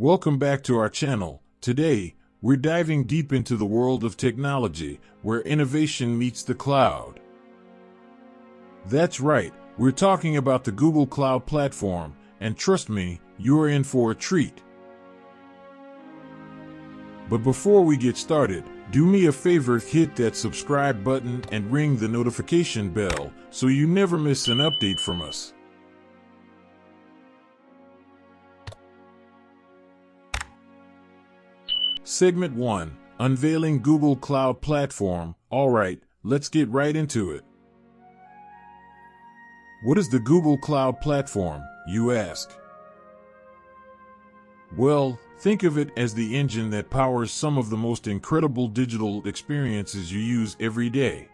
Welcome back to our channel. Today, we're diving deep into the world of technology, where innovation meets the cloud. That's right, we're talking about the Google Cloud platform, and trust me, you're in for a treat. But before we get started, do me a favor, hit that subscribe button and ring the notification bell so you never miss an update from us. Segment 1. Unveiling Google Cloud Platform. Alright, let's get right into it. What is the Google Cloud Platform, you ask? Well, think of it as the engine that powers some of the most incredible digital experiences you use every day.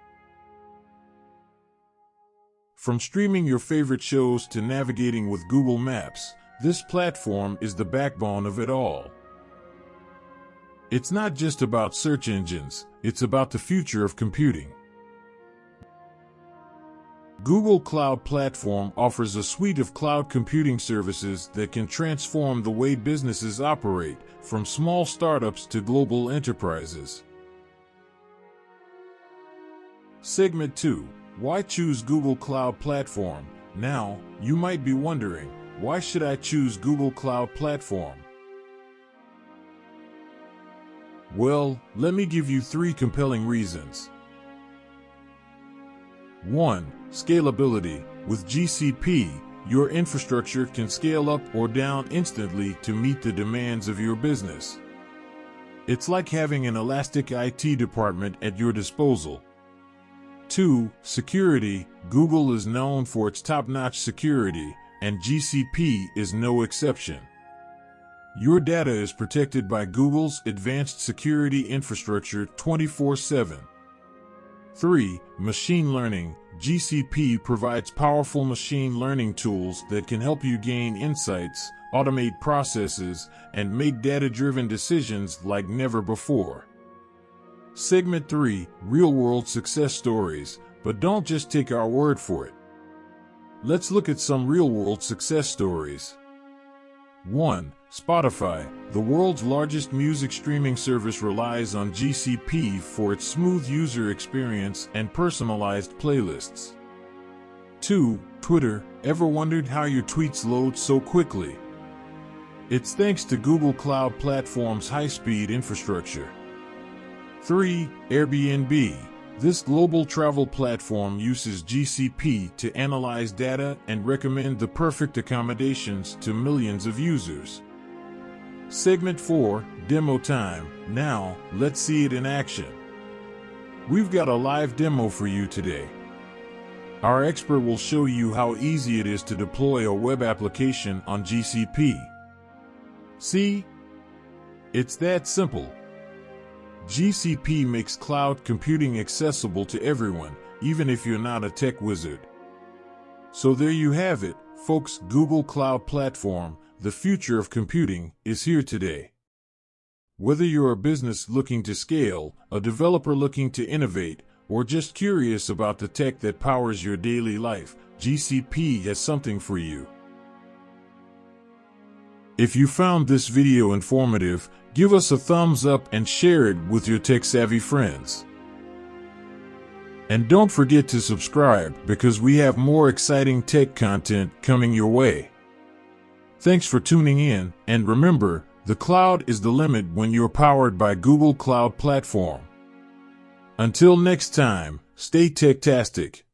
From streaming your favorite shows to navigating with Google Maps, this platform is the backbone of it all. It's not just about search engines, it's about the future of computing. Google Cloud Platform offers a suite of cloud computing services that can transform the way businesses operate, from small startups to global enterprises. Segment 2. Why choose Google Cloud Platform? Now, you might be wondering, why should I choose Google Cloud Platform? Well, let me give you 3 compelling reasons. 1. Scalability. With GCP, your infrastructure can scale up or down instantly to meet the demands of your business. It's like having an elastic IT department at your disposal. 2. Security. Google is known for its top-notch security, and GCP is no exception. Your data is protected by Google's advanced security infrastructure 24/7. 3. Machine learning. GCP provides powerful machine learning tools that can help you gain insights, automate processes, and make data-driven decisions like never before. Segment 3. Real-world success stories. But don't just take our word for it. Let's look at some real-world success stories. 1. Spotify, the world's largest music streaming service, relies on GCP for its smooth user experience and personalized playlists. 2. Twitter, ever wondered how your tweets load so quickly? It's thanks to Google Cloud Platform's high-speed infrastructure. 3. Airbnb, this global travel platform uses GCP to analyze data and recommend the perfect accommodations to millions of users. Segment 4. Demo time. Now, let's see it in action. We've got a live demo for you today. Our expert will show you how easy it is to deploy a web application on GCP. See? It's that simple. GCP makes cloud computing accessible to everyone, even if you're not a tech wizard. So there you have it, folks. Google Cloud Platform, the future of computing, is here today. Whether you're a business looking to scale, a developer looking to innovate, or just curious about the tech that powers your daily life, GCP has something for you. If you found this video informative, give us a thumbs up and share it with your tech-savvy friends. And don't forget to subscribe, because we have more exciting tech content coming your way. Thanks for tuning in, and remember, the cloud is the limit when you're powered by Google Cloud Platform. Until next time, stay tech-tastic.